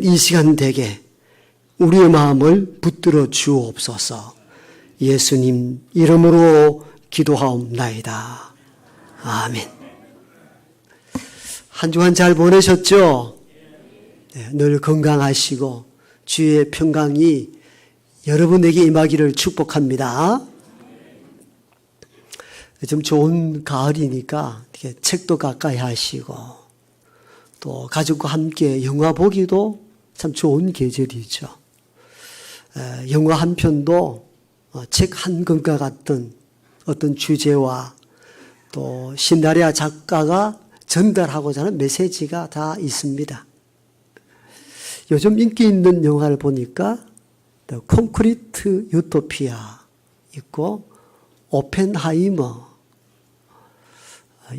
이 시간 되게 우리의 마음을 붙들어 주옵소서. 예수님 이름으로 기도하옵나이다. 아멘. 한 주간 잘 보내셨죠? 네, 늘 건강하시고 주의 평강이 여러분에게 임하기를 축복합니다. 좀 좋은 가을이니까 책도 가까이 하시고 또 가족과 함께 영화 보기도 참 좋은 계절이죠. 영화 한 편도 책 한 권과 같은 어떤 주제와 또 신나리아 작가가 전달하고자 하는 메시지가 다 있습니다. 요즘 인기 있는 영화를 보니까 콘크리트 유토피아 있고 오펜하이머.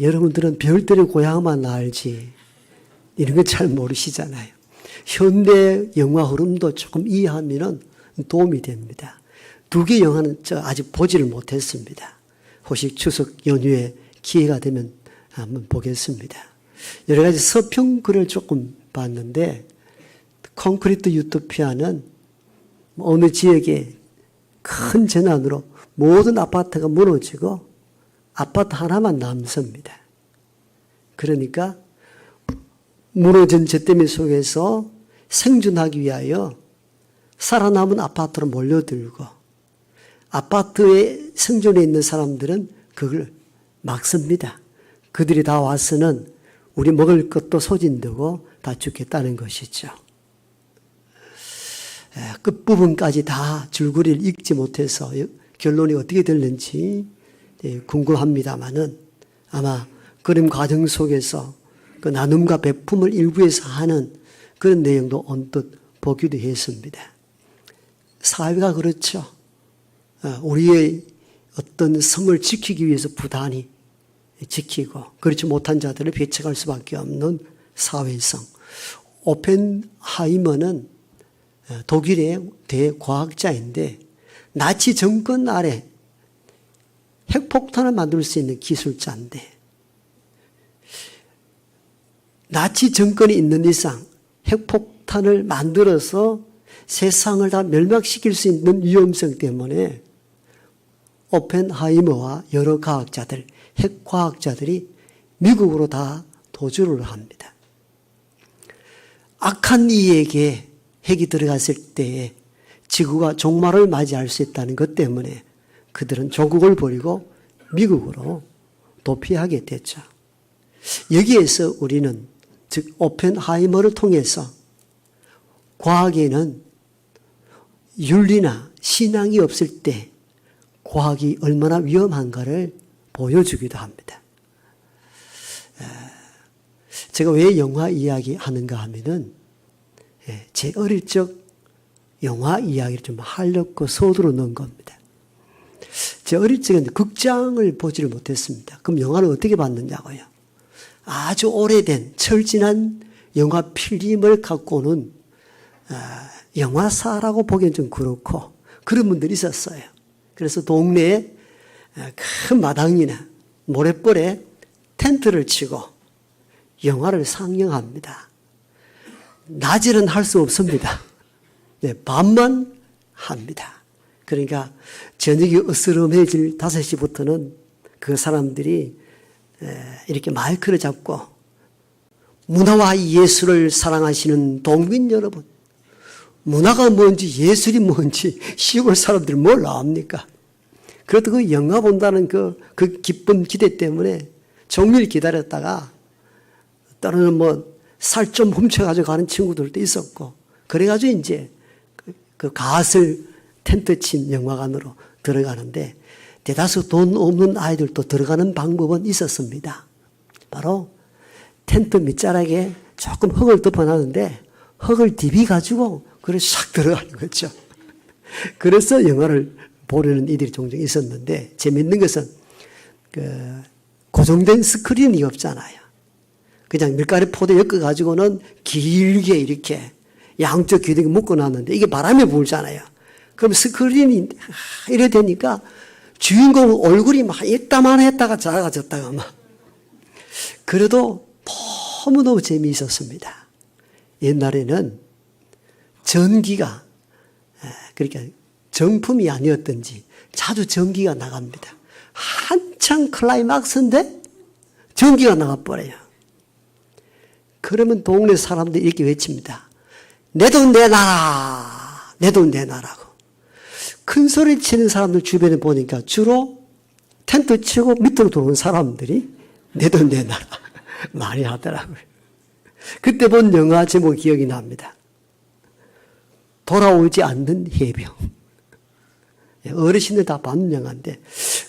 여러분들은 별들의 고향만 알지 이런 거 잘 모르시잖아요. 현대 영화 흐름도 조금 이해하면 도움이 됩니다. 두 개 영화는 아직 보지를 못했습니다. 혹시 추석 연휴에 기회가 되면 한번 보겠습니다. 여러 가지 서평글을 조금 봤는데 콘크리트 유토피아는 어느 지역에 큰 재난으로 모든 아파트가 무너지고 아파트 하나만 남습니다. 그러니까 무너진 잿더미 속에서 생존하기 위하여 살아남은 아파트로 몰려들고 아파트에 생존해 있는 사람들은 그걸 막습니다. 그들이 다 와서는 우리 먹을 것도 소진되고 다 죽겠다는 것이죠. 끝부분까지 다 줄거리를 읽지 못해서 결론이 어떻게 될는지 궁금합니다만은 아마 그림 과정 속에서 그 나눔과 배품을 일부에서 하는 그런 내용도 언뜻 보기도 했습니다. 사회가 그렇죠. 우리의 어떤 성을 지키기 위해서 부단히 지키고 그렇지 못한 자들을 배척할 수밖에 없는 사회성. 오펜하이머는 독일의 대과학자인데 나치 정권 아래 핵폭탄을 만들 수 있는 기술자인데 나치 정권이 있는 이상 핵폭탄을 만들어서 세상을 다 멸망시킬 수 있는 위험성 때문에 오펜하이머와 여러 과학자들, 핵과학자들이 미국으로 다 도주를 합니다. 악한 이에게 핵이 들어갔을 때에 지구가 종말을 맞이할 수 있다는 것 때문에 그들은 조국을 버리고 미국으로 도피하게 됐죠. 여기에서 우리는 즉 오펜하이머를 통해서 과학에는 윤리나 신앙이 없을 때 과학이 얼마나 위험한가를 보여주기도 합니다. 제가 왜 영화 이야기 하는가 하면은 제 어릴 적 영화 이야기를 좀 하려고 서두로 넣은 겁니다. 제 어릴 적엔 극장을 보지를 못했습니다. 그럼 영화를 어떻게 봤느냐고요? 아주 오래된 철진한 영화 필름을 갖고 오는 영화사라고 보기엔 좀 그렇고 그런 분들이 있었어요. 그래서 동네에 큰 마당이나 모래벌에 텐트를 치고 영화를 상영합니다. 낮에는 할 수 없습니다. 네, 밤만 합니다. 그러니까 저녁이 으스름해질 5시부터는 그 사람들이 이렇게 마이크를 잡고 문화와 예술을 사랑하시는 동민 여러분, 문화가 뭔지 예술이 뭔지 시골 사람들이 뭘 압니까? 그래도 그 영화 본다는 그 기쁜 기대 때문에 종일 기다렸다가 때로는 살 좀 훔쳐가지고 가는 친구들도 있었고 그래가지고 이제 그 가슬 텐트 친 영화관으로 들어가는데 대다수 돈 없는 아이들도 들어가는 방법은 있었습니다. 바로 텐트 밑자락에 조금 흙을 덮어놨는데 흙을 디비가지고 그걸 싹 들어가는 거죠. 그래서 영화를 보려는 이들이 종종 있었는데 재밌는 것은 고정된 스크린이 없잖아요. 그냥 밀가루 포대 엮어가지고는 길게 이렇게 양쪽 귀등에 묶어놨는데 이게 바람에 불잖아요. 그럼 스크린이 이래 되니까 주인공 얼굴이 막 이따만 했다가 작아졌다가 막. 그래도 너무너무 재미있었습니다. 옛날에는 전기가, 그러니까 정품이 아니었던지 자주 전기가 나갑니다. 한창 클라이막스인데 전기가 나가버려요. 그러면 동네 사람들이 이렇게 외칩니다. 내 돈 내놔라. 내 돈 내놔라고. 큰 소리 치는 사람들 주변에 보니까 주로 텐트 치고 밑으로 들어온 사람들이 내 돈 내놔라 많이 하더라고요. 그때 본 영화 제목 기억이 납니다. 돌아오지 않는 해병. 어르신들 다 봤는 영화인데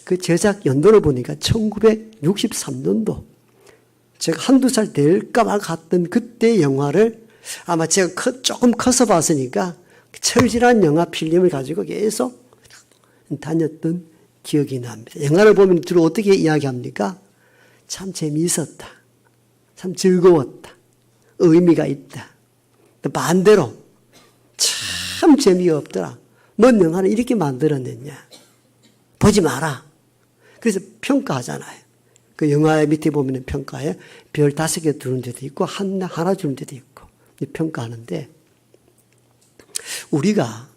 그 제작 연도를 보니까 1963년도 제가 한두 살 될까 말까 했던 그때 영화를 아마 제가 조금 커서 봤으니까 철질한 영화 필름을 가지고 계속 다녔던 기억이 납니다. 영화를 보면 주로 어떻게 이야기합니까? 참 재미있었다. 참 즐거웠다. 의미가 있다. 또 반대로 참 재미없더라. 뭔 영화를 이렇게 만들어냈냐. 보지 마라. 그래서 평가하잖아요. 그 영화의 밑에 보면 평가에 별 5개 두는 데도 있고 하나 주는 데도 있고 평가하는데 우리가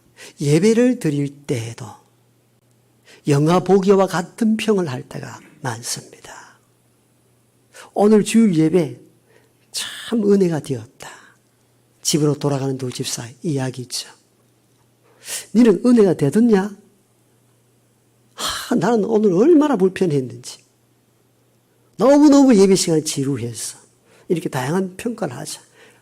예배를 드릴 때에도 영화 보기와 같은 평을 할 때가 많습니다. 오늘 주일 예배 참 은혜가 되었다. 집으로 돌아가는 두 집사 이야기죠. 너는 은혜가 되었냐? 나는 오늘 얼마나 불편했는지. 너무너무 예배 시간이 지루했어. 이렇게 다양한 평가를 하죠.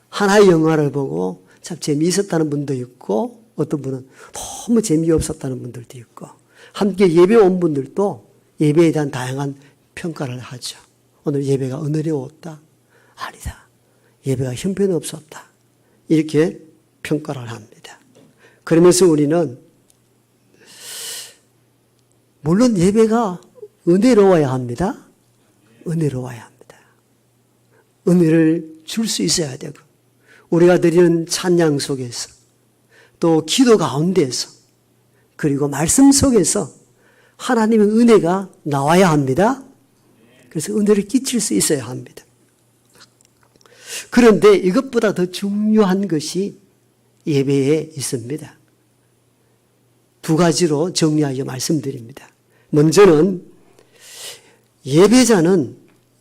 하나의 영화를 보고 참 재미있었다는 분도 있고 어떤 분은 너무 재미없었다는 분들도 있고 함께 예배 온 분들도 예배에 대한 다양한 평가를 하죠. 오늘 예배가 은혜로웠다? 아니다. 예배가 형편없었다. 이렇게 평가를 합니다. 그러면서 우리는 물론 예배가 은혜로워야 합니다. 은혜로워야 합니다. 은혜를 줄 수 있어야 되고 우리가 드리는 찬양 속에서 또 기도 가운데서 그리고 말씀 속에서 하나님의 은혜가 나와야 합니다. 그래서 은혜를 끼칠 수 있어야 합니다. 그런데 이것보다 더 중요한 것이 예배에 있습니다. 두 가지로 정리하여 말씀드립니다. 먼저는 예배자는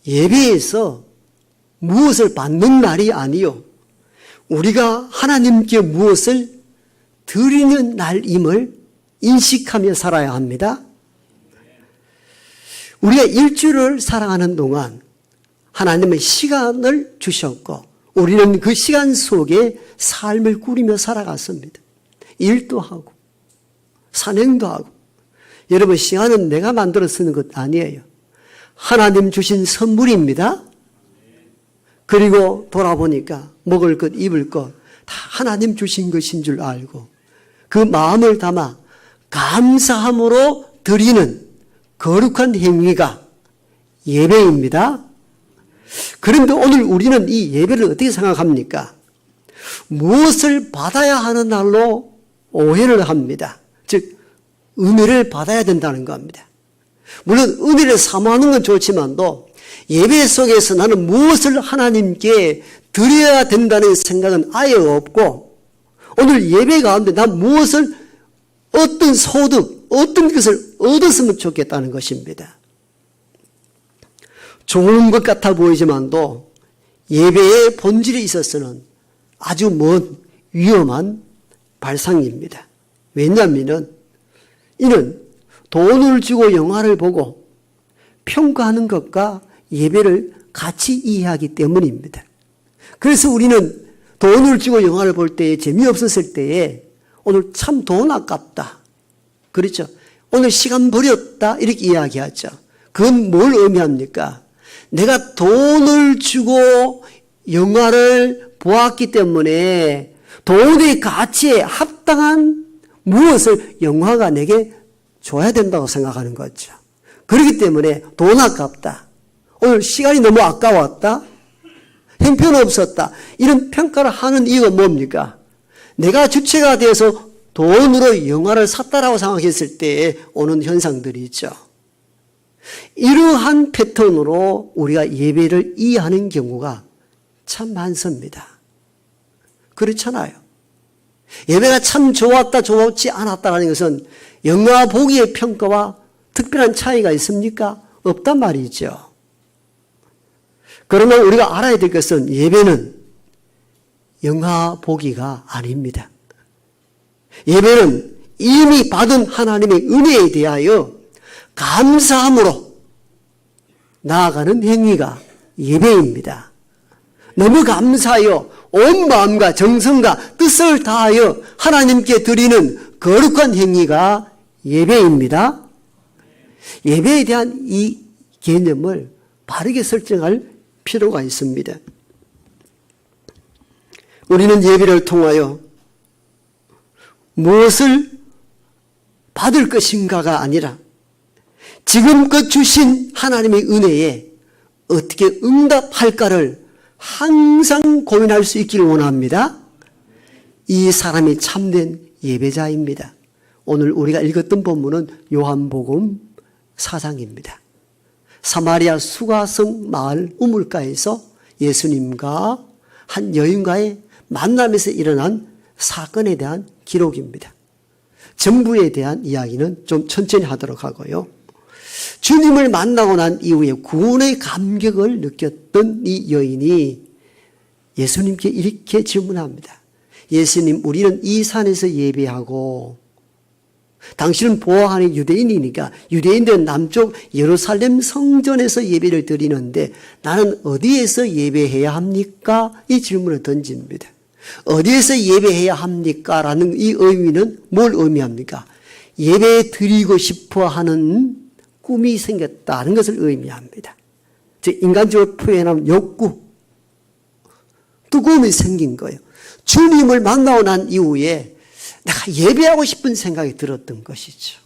예배에서 무엇을 받는 날이 아니요 우리가 하나님께 무엇을 드리는 날임을 인식하며 살아야 합니다. 우리가 일주일을 살아가는 동안 하나님은 시간을 주셨고 우리는 그 시간 속에 삶을 꾸리며 살아갔습니다. 일도 하고 산행도 하고 여러분 시간은 내가 만들어 쓰는 것 아니에요. 하나님 주신 선물입니다. 그리고 돌아보니까 먹을 것 입을 것 다 하나님 주신 것인 줄 알고 그 마음을 담아 감사함으로 드리는 거룩한 행위가 예배입니다. 그런데 오늘 우리는 이 예배를 어떻게 생각합니까? 무엇을 받아야 하는 날로 오해를 합니다. 즉 은혜를 받아야 된다는 겁니다. 물론 은혜를 사모하는 건 좋지만도 예배 속에서 나는 무엇을 하나님께 드려야 된다는 생각은 아예 없고 오늘 예배 가운데 난 무엇을 어떤 소득, 어떤 것을 얻었으면 좋겠다는 것입니다. 좋은 것 같아 보이지만도 예배의 본질에 있어서는 아주 먼 위험한 발상입니다. 왜냐하면 이는 돈을 주고 영화를 보고 평가하는 것과 예배를 같이 이해하기 때문입니다. 그래서 우리는 돈을 주고 영화를 볼 때에 재미없었을 때에 오늘 참 돈 아깝다. 그렇죠? 오늘 시간 버렸다. 이렇게 이야기하죠. 그건 뭘 의미합니까? 내가 돈을 주고 영화를 보았기 때문에 돈의 가치에 합당한 무엇을 영화가 내게 줘야 된다고 생각하는 거죠. 그렇기 때문에 돈 아깝다. 오늘 시간이 너무 아까웠다. 형편없었다. 이런 평가를 하는 이유가 뭡니까? 내가 주체가 되어서 돈으로 영화를 샀다라고 생각했을 때에 오는 현상들이 있죠. 이러한 패턴으로 우리가 예배를 이해하는 경우가 참 많습니다. 그렇잖아요. 예배가 참 좋았다 좋지 않았다라는 것은 영화 보기의 평가와 특별한 차이가 있습니까? 없단 말이죠. 그러나 우리가 알아야 될 것은 예배는 영화 보기가 아닙니다. 예배는 이미 받은 하나님의 은혜에 대하여 감사함으로 나아가는 행위가 예배입니다. 너무 감사하여 온 마음과 정성과 뜻을 다하여 하나님께 드리는 거룩한 행위가 예배입니다. 예배에 대한 이 개념을 바르게 설정할 필요가 있습니다. 우리는 예배를 통하여 무엇을 받을 것인가가 아니라 지금껏 주신 하나님의 은혜에 어떻게 응답할까를 항상 고민할 수 있기를 원합니다. 이 사람이 참된 예배자입니다. 오늘 우리가 읽었던 본문은 요한복음 4장입니다. 사마리아 수가성 마을 우물가에서 예수님과 한 여인과의 만남에서 일어난 사건에 대한 기록입니다. 전부에 대한 이야기는 좀 천천히 하도록 하고요. 주님을 만나고 난 이후에 구원의 감격을 느꼈던 이 여인이 예수님께 이렇게 질문합니다. 예수님, 우리는 이 산에서 예배하고 당신은 보아하는 유대인이니까 유대인들은 남쪽 예루살렘 성전에서 예배를 드리는데 나는 어디에서 예배해야 합니까? 이 질문을 던집니다. 어디에서 예배해야 합니까? 라는 이 의미는 뭘 의미합니까? 예배 드리고 싶어 하는 꿈이 생겼다는 것을 의미합니다. 즉 인간적으로 표현하면 욕구, 뜨거움이 생긴 거예요. 주님을 만나고 난 이후에 내가 예배하고 싶은 생각이 들었던 것이죠.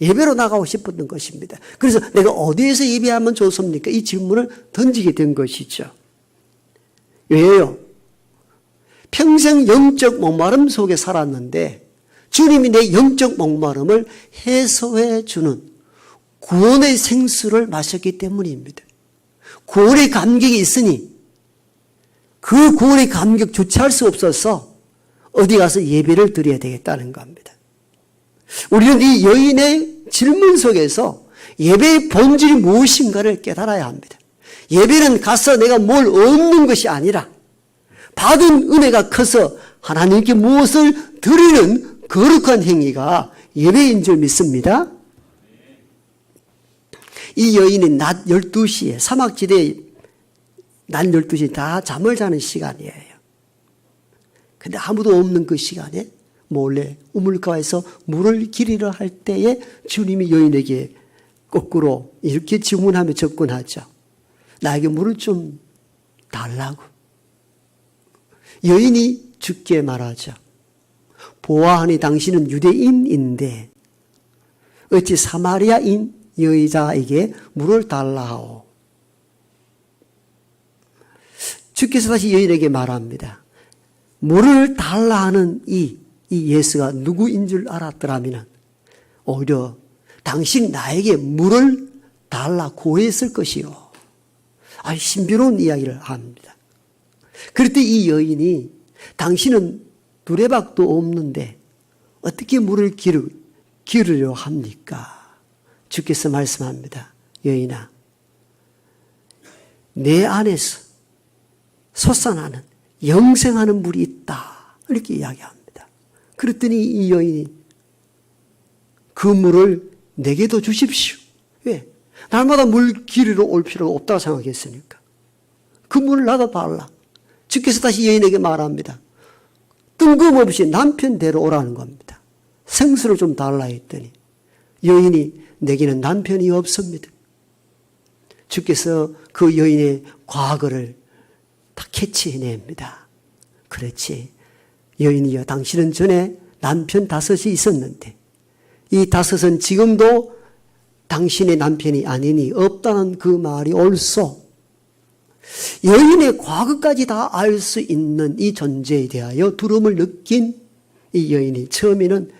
예배로 나가고 싶었던 것입니다. 그래서 내가 어디에서 예배하면 좋습니까? 이 질문을 던지게 된 것이죠. 왜요? 평생 영적 목마름 속에 살았는데 주님이 내 영적 목마름을 해소해 주는 구원의 생수를 마셨기 때문입니다. 구원의 감격이 있으니 그 구원의 감격 주체할 수 없어서 어디 가서 예배를 드려야 되겠다는 겁니다. 우리는 이 여인의 질문 속에서 예배의 본질이 무엇인가를 깨달아야 합니다. 예배는 가서 내가 뭘 얻는 것이 아니라 받은 은혜가 커서 하나님께 무엇을 드리는 거룩한 행위가 예배인 줄 믿습니다. 이 여인이 낮 12시에 사막지대에 낮 12시에 다 잠을 자는 시간이에요. 근데 아무도 없는 그 시간에 몰래 우물가에서 물을 기리려 할 때에 주님이 여인에게 거꾸로 이렇게 질문하며 접근하죠. 나에게 물을 좀 달라고. 여인이 죽게 말하죠. 보아하니 당신은 유대인인데 어찌 사마리아인 여자에게 물을 달라 하오. 주께서 다시 여인에게 말합니다. 물을 달라 하는 이 예수가 누구인 줄 알았더라면 오히려 당신이 나에게 물을 달라 고했을 것이요. 아주 신비로운 이야기를 합니다. 그럴 때 이 여인이 당신은 두레박도 없는데 어떻게 물을 기르려 합니까? 주께서 말씀합니다. 여인아, 내 안에서 솟아나는 영생하는 물이 있다. 이렇게 이야기합니다. 그랬더니 이 여인이 그 물을 내게도 주십시오. 왜? 날마다 물 기르러 올 필요가 없다고 생각했으니까. 그 물을 나도 달라. 주께서 다시 여인에게 말합니다. 뜬금없이 남편 데려오라는 겁니다. 생수를 좀 달라 했더니 여인이 내게는 남편이 없습니다. 주께서 그 여인의 과거를 다 캐치해냅니다. 그렇지. 여인이여, 당신은 전에 남편 5이 있었는데 이 5은 지금도 당신의 남편이 아니니 없다는 그 말이 옳소. 여인의 과거까지 다 알 수 있는 이 존재에 대하여 두려움을 느낀 이 여인이 처음에는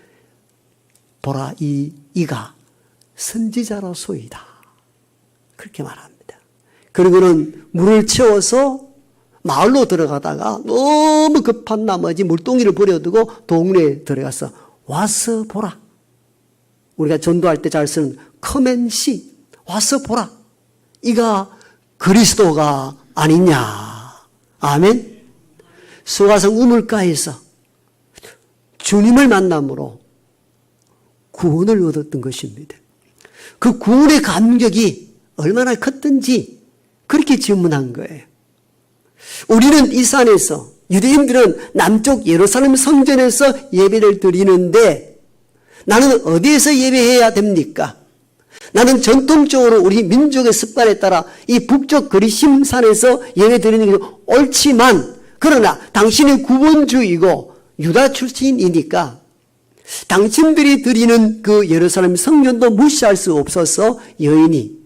보라, 이가 선지자로소이다. 그렇게 말합니다. 그리고는 물을 채워서 마을로 들어가다가 너무 급한 나머지 물동이를 버려두고 동네에 들어가서 와서 보라. 우리가 전도할 때 잘 쓰는 커맨시, 와서 보라. 이가 그리스도가 아니냐. 아멘. 수가성 우물가에서 주님을 만남으로 구원을 얻었던 것입니다. 그 구원의 감격이 얼마나 컸던지 그렇게 질문한 거예요. 우리는 이 산에서, 유대인들은 남쪽 예루살렘 성전에서 예배를 드리는데 나는 어디에서 예배해야 됩니까? 나는 전통적으로 우리 민족의 습관에 따라 이 북쪽 그리심 산에서 예배 드리는 게 옳지만, 그러나 당신이 구원주이고 유다 출신이니까 당신들이 드리는 그 예루살렘 성전도 무시할 수 없어서 여인이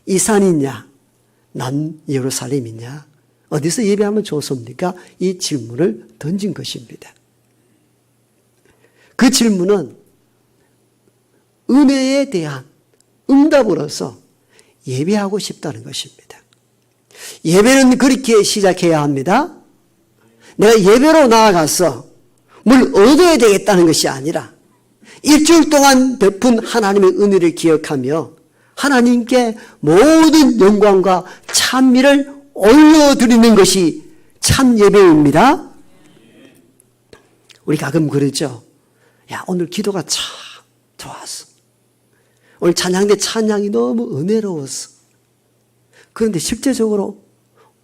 이 산이냐 난 예루살렘이냐 어디서 예배하면 좋습니까? 이 질문을 던진 것입니다. 그 질문은 은혜에 대한 응답으로서 예배하고 싶다는 것입니다. 예배는 그렇게 시작해야 합니다. 내가 예배로 나아가서 뭘 얻어야 되겠다는 것이 아니라 일주일 동안 베푼 하나님의 은혜를 기억하며 하나님께 모든 영광과 찬미를 올려드리는 것이 참 예배입니다. 우리 가끔 그러죠. 야, 오늘 기도가 참 좋았어. 오늘 찬양대 찬양이 너무 은혜로웠어. 그런데 실제적으로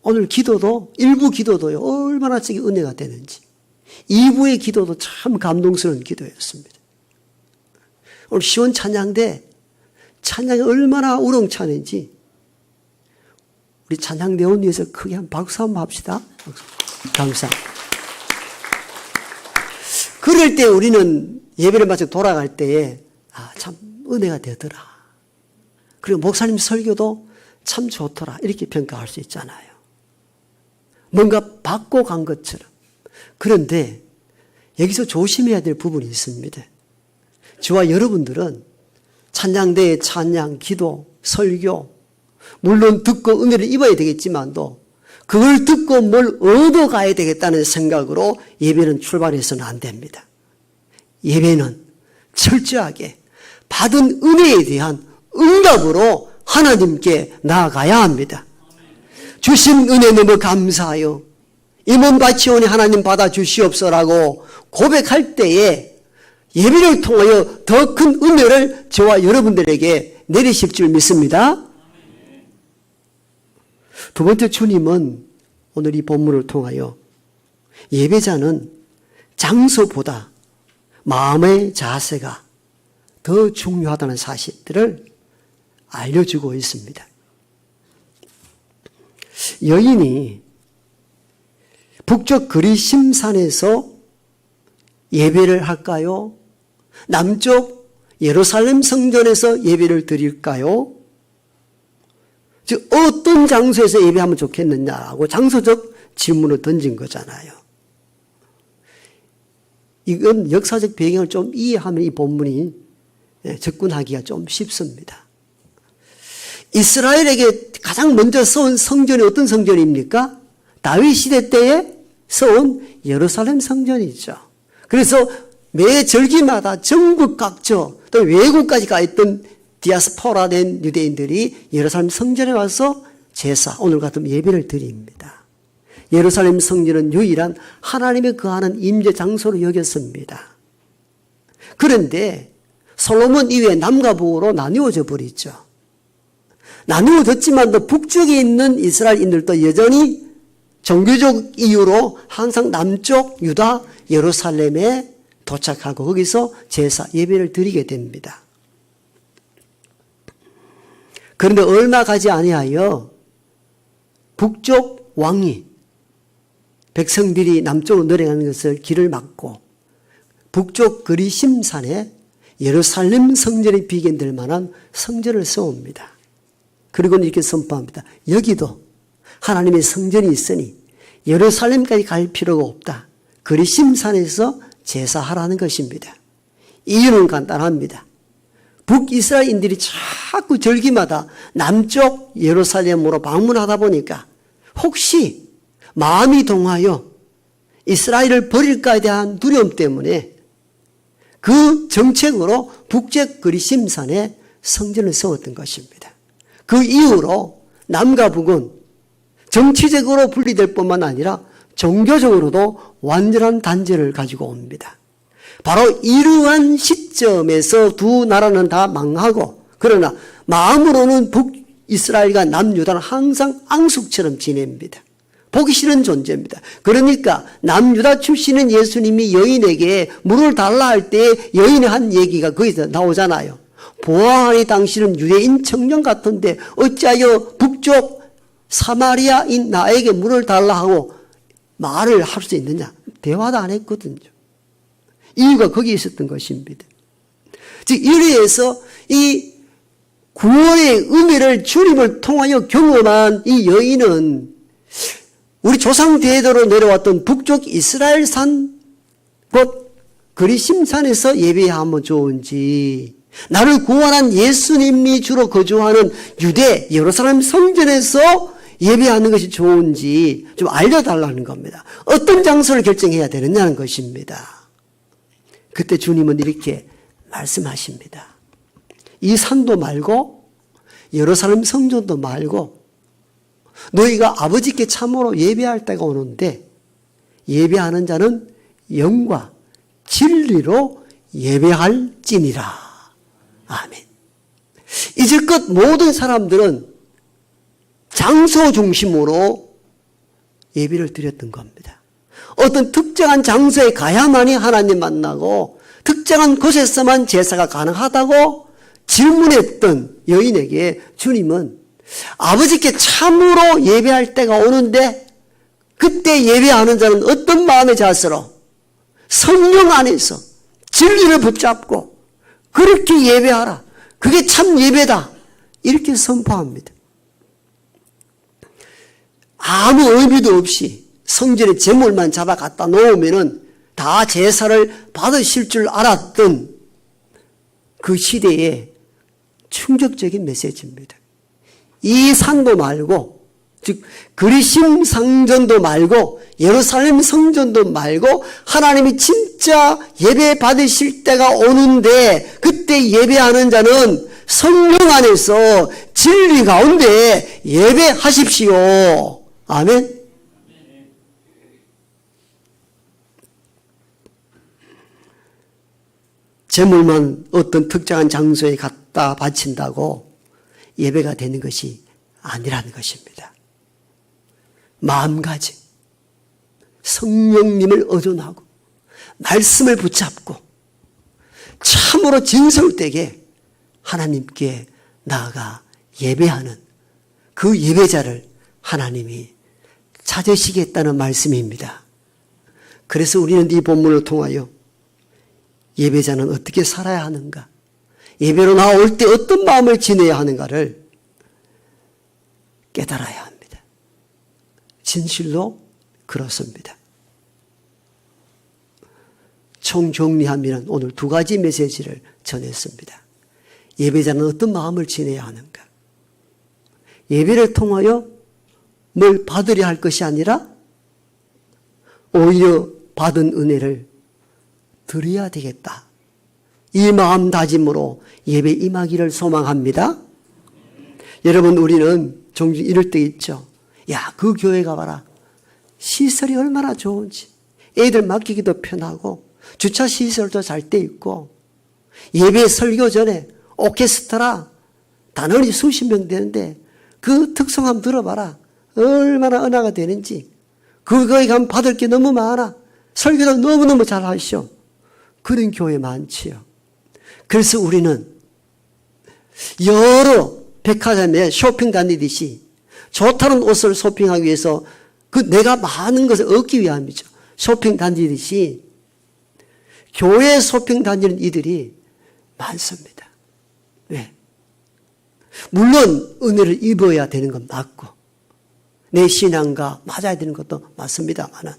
오늘 기도도, 일부 기도도요, 얼마나 저게 은혜가 되는지. 2부의 기도도 참 감동스러운 기도였습니다. 오늘 시원 찬양대 찬양이 얼마나 우렁차는지 우리 찬양대원 위해서 크게 한 박수 한번 합시다. 감사. 그럴 때 우리는 예배를 마치고 돌아갈 때에 참 은혜가 되더라. 그리고 목사님 설교도 참 좋더라. 이렇게 평가할 수 있잖아요. 뭔가 받고 간 것처럼. 그런데 여기서 조심해야 될 부분이 있습니다. 저와 여러분들은 찬양대의 찬양, 기도, 설교 물론 듣고 은혜를 입어야 되겠지만도 그걸 듣고 뭘 얻어가야 되겠다는 생각으로 예배는 출발해서는 안 됩니다. 예배는 철저하게 받은 은혜에 대한 응답으로 하나님께 나아가야 합니다. 주신 은혜 너무 감사하여 이 몸 바치오니 하나님 받아주시옵소라고 고백할 때에 예배를 통하여 더 큰 은혜를 저와 여러분들에게 내리실 줄 믿습니다. 두 번째, 주님은 오늘 이 본문을 통하여 예배자는 장소보다 마음의 자세가 더 중요하다는 사실들을 알려주고 있습니다. 여인이 북쪽 그리심산에서 예배를 할까요? 남쪽 예루살렘 성전에서 예배를 드릴까요? 즉 어떤 장소에서 예배하면 좋겠느냐고 장소적 질문을 던진 거잖아요. 이건 역사적 배경을 좀 이해하면 이 본문이 접근하기가 좀 쉽습니다. 이스라엘에게 가장 먼저 세운 성전이 어떤 성전입니까? 다윗 시대 때에 세운 예루살렘 성전이죠. 그래서 매 절기마다 전국 각처 또 외국까지 가 있던 디아스포라 된 유대인들이 예루살렘 성전에 와서 제사, 오늘 같은 예배를 드립니다. 예루살렘 성전은 유일한 하나님의 거하는 임재 장소로 여겼습니다. 그런데 솔로몬 이후에 남과 북으로 나누어져 버리죠. 나누어졌지만도 북쪽에 있는 이스라엘인들도 여전히 종교적 이유로 항상 남쪽 유다 예루살렘에 도착하고 거기서 제사 예배를 드리게 됩니다. 그런데 얼마 가지 아니하여 북쪽 왕이 백성들이 남쪽으로 내려가는 것을 길을 막고 북쪽 그리심산에 예루살렘 성전이 비견될 만한 성전을 세웁니다. 그리고는 이렇게 선포합니다. 여기도 하나님의 성전이 있으니 예루살렘까지 갈 필요가 없다. 그리심산에서 제사하라는 것입니다. 이유는 간단합니다. 북이스라엘인들이 자꾸 절기마다 남쪽 예루살렘으로 방문하다 보니까 혹시 마음이 동하여 이스라엘을 버릴까에 대한 두려움 때문에 그 정책으로 북쪽 그리심산에 성전을 세웠던 것입니다. 그 이후로 남과 북은 정치적으로 분리될 뿐만 아니라 종교적으로도 완전한 단절을 가지고 옵니다. 바로 이러한 시점에서 두 나라는 다 망하고, 그러나 마음으로는 북이스라엘과 남유다는 항상 앙숙처럼 지냅니다. 보기 싫은 존재입니다. 그러니까 남유다 출신인 예수님이 여인에게 물을 달라 할 때 여인이 한 얘기가 거기서 나오잖아요. 보아하니 당신은 유대인 청년 같은데 어찌하여 북쪽 사마리아인 나에게 물을 달라 하고 말을 할 수 있느냐. 대화도 안 했거든요. 이유가 거기에 있었던 것입니다. 즉 이래서 이 구원의 의미를 주님을 통하여 경험한 이 여인은 우리 조상 대대로 내려왔던 북쪽 이스라엘산 곧 그리심산에서 예배하면 좋은지, 나를 구원한 예수님이 주로 거주하는 유대 예루살렘 성전에서 예배하는 것이 좋은지 좀 알려달라는 겁니다. 어떤 장소를 결정해야 되느냐는 것입니다. 그때 주님은 이렇게 말씀하십니다. 이 산도 말고 예루살렘 성전도 말고 너희가 아버지께 참으로 예배할 때가 오는데 예배하는 자는 영과 진리로 예배할지니라. 아멘. 이제껏 모든 사람들은 장소 중심으로 예배를 드렸던 겁니다. 어떤 특정한 장소에 가야만이 하나님 만나고 특정한 곳에서만 제사가 가능하다고 질문했던 여인에게 주님은 아버지께 참으로 예배할 때가 오는데 그때 예배하는 자는 어떤 마음의 자세로 성령 안에서 진리를 붙잡고 그렇게 예배하라. 그게 참 예배다. 이렇게 선포합니다. 아무 의미도 없이 성전에 제물만 잡아 갖다 놓으면은 다 제사를 받으실 줄 알았던 그 시대의 충격적인 메시지입니다. 이 산도 말고, 즉 그리심 성전도 말고 예루살렘 성전도 말고 하나님이 진짜 예배 받으실 때가 오는데 그때 예배하는 자는 성령 안에서 진리 가운데 예배하십시오. 아멘. 제물만 어떤 특정한 장소에 갖다 바친다고 예배가 되는 것이 아니라는 것입니다. 마음가짐, 성령님을 의존하고 말씀을 붙잡고 참으로 진솔되게 하나님께 나아가 예배하는 그 예배자를 하나님이 찾으시겠다는 말씀입니다. 그래서 우리는 이 본문을 통하여 예배자는 어떻게 살아야 하는가, 예배로 나올 때 어떤 마음을 지내야 하는가를 깨달아야 합니다. 진실로 그렇습니다. 총정리하면 오늘 두 가지 메시지를 전했습니다. 예배자는 어떤 마음을 지내야 하는가, 예배를 통하여 뭘 받으려 할 것이 아니라 오히려 받은 은혜를 드려야 되겠다. 이 마음다짐으로 예배 임하기를 소망합니다. 여러분, 우리는 종종 이럴 때 있죠. 야, 그 교회 가봐라. 시설이 얼마나 좋은지. 애들 맡기기도 편하고 주차 시설도 잘 돼 있고 예배 설교 전에 오케스트라 단원이 수십 명 되는데 그 특성 한번 들어봐라. 얼마나 은혜가 되는지. 그거에 가면 받을 게 너무 많아. 설교도 너무너무 잘 하시오. 그런 교회 많지요. 그래서 우리는 여러 백화점에 쇼핑 다니듯이 좋다는 옷을 쇼핑하기 위해서 그 내가 많은 것을 얻기 위함이죠. 쇼핑 다니듯이 교회 쇼핑 다니는 이들이 많습니다. 왜? 물론 은혜를 입어야 되는 건 맞고 내 신앙과 맞아야 되는 것도 맞습니다만은,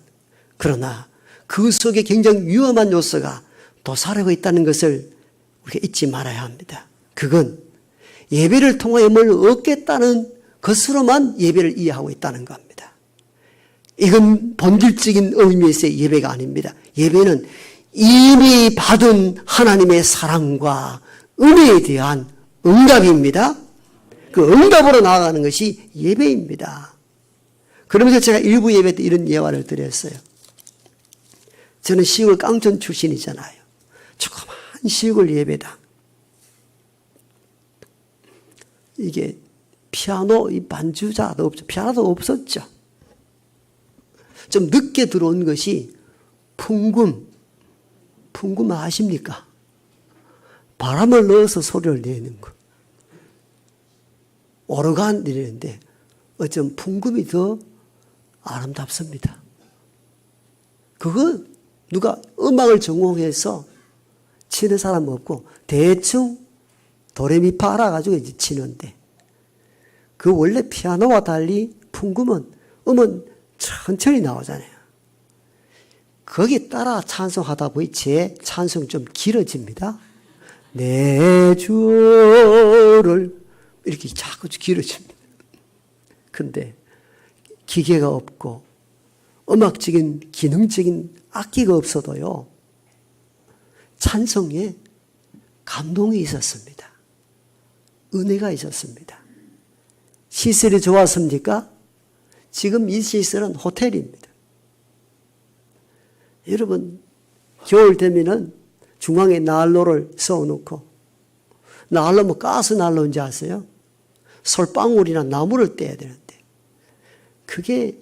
그러나 그 속에 굉장히 위험한 요소가 도사리고 있다는 것을 우리가 잊지 말아야 합니다. 그건 예배를 통하여 뭘 얻겠다는 것으로만 예배를 이해하고 있다는 겁니다. 이건 본질적인 의미에서의 예배가 아닙니다. 예배는 이미 받은 하나님의 사랑과 은혜에 대한 응답입니다. 그 응답으로 나아가는 것이 예배입니다. 그러면서 제가 일부 예배 때 이런 예화를 드렸어요. 저는 시골 깡촌 출신이잖아요. 조그만 시골 예배당. 이게 피아노 반주자도 없죠. 피아노도 없었죠. 좀 늦게 들어온 것이 풍금. 풍금 아십니까? 바람을 넣어서 소리를 내는 거. 오르간 이랬는데 어쩜 풍금이 더 아름답습니다. 그거 누가 음악을 전공해서 치는 사람 없고 대충 도레미파 알아가지고 이제 치는데 그 원래 피아노와 달리 풍금은 음은 천천히 나오잖아요. 거기 따라 찬송하다 보니 제 찬송 좀 길어집니다. 내 주를 이렇게 자꾸 길어집니다. 근데 기계가 없고 음악적인 기능적인 악기가 없어도요. 찬송에 감동이 있었습니다. 은혜가 있었습니다. 시설이 좋았습니까? 지금 이 시설은 호텔입니다. 여러분 겨울 되면은 중앙에 난로를 써놓고 난로 뭐 가스 난로인지 아세요? 솔방울이나 나무를 떼야 되는데 그게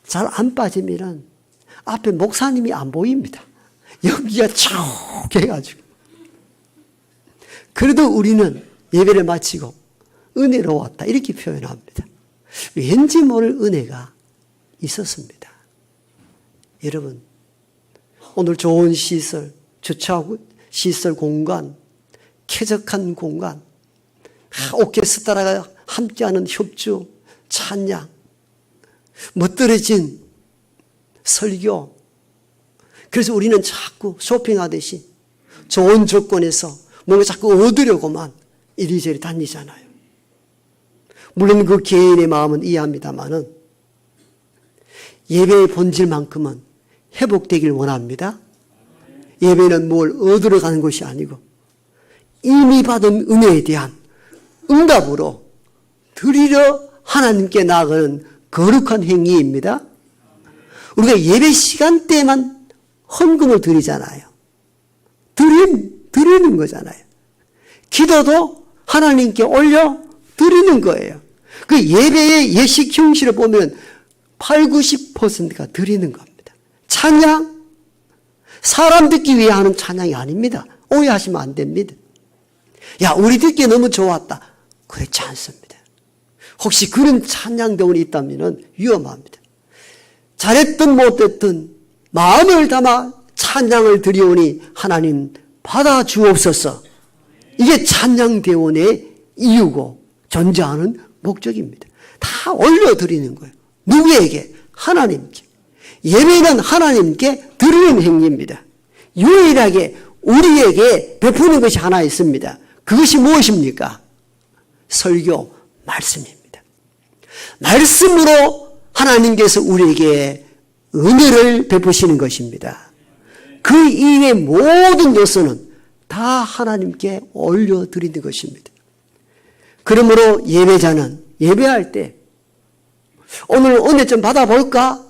잘 안 빠지면은 앞에 목사님이 안 보입니다. 연기가 쭉 해가지고. 그래도 우리는 예배를 마치고 은혜로웠다 이렇게 표현합니다. 왠지 모를 은혜가 있었습니다. 여러분 오늘 좋은 시설, 주차하고 시설 공간, 쾌적한 공간, 오케스트라가 함께하는 협주, 찬양, 멋들어진 설교. 그래서 우리는 자꾸 쇼핑하듯이 좋은 조건에서 뭔가 자꾸 얻으려고만 이리저리 다니잖아요. 물론 그 개인의 마음은 이해합니다만은 예배의 본질만큼은 회복되길 원합니다. 예배는 뭘 얻으러 가는 것이 아니고 이미 받은 은혜에 대한 응답으로 드리려 하나님께 나아가는 거룩한 행위입니다. 우리가 예배 시간대에만 헌금을 드리잖아요. 드리는 거잖아요. 기도도 하나님께 올려 드리는 거예요. 그 예배의 예식 형식을 보면 80~90%가 드리는 겁니다. 찬양, 사람 듣기 위해 하는 찬양이 아닙니다. 오해하시면 안 됩니다. 야, 우리 듣기 너무 좋았다. 그렇지 않습니다. 혹시 그런 찬양대원이 있다면 위험합니다. 잘했든 못했든 마음을 담아 찬양을 드리오니 하나님 받아 주옵소서. 이게 찬양대원의 이유고 존재하는 목적입니다. 다 올려드리는 거예요. 누구에게? 하나님께. 예배는 하나님께 드리는 행위입니다. 유일하게 우리에게 베푸는 것이 하나 있습니다. 그것이 무엇입니까? 설교, 말씀입니다. 말씀으로 하나님께서 우리에게 은혜를 베푸시는 것입니다. 그 이외의 모든 요소는 다 하나님께 올려드리는 것입니다. 그러므로 예배자는 예배할 때 오늘 은혜 좀 받아볼까?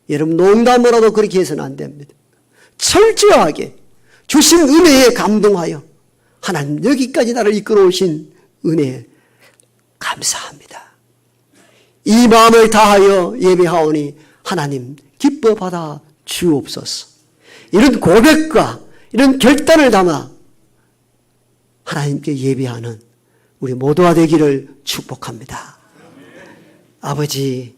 여러분 농담으로도 그렇게 해서는 안 됩니다. 철저하게 주신 은혜에 감동하여 하나님 여기까지 나를 이끌어 오신 은혜에 감사합니다. 이 마음을 다하여 예배하오니 하나님 기뻐 받아 주옵소서. 이런 고백과 이런 결단을 담아 하나님께 예배하는 우리 모두가 되기를 축복합니다. 아버지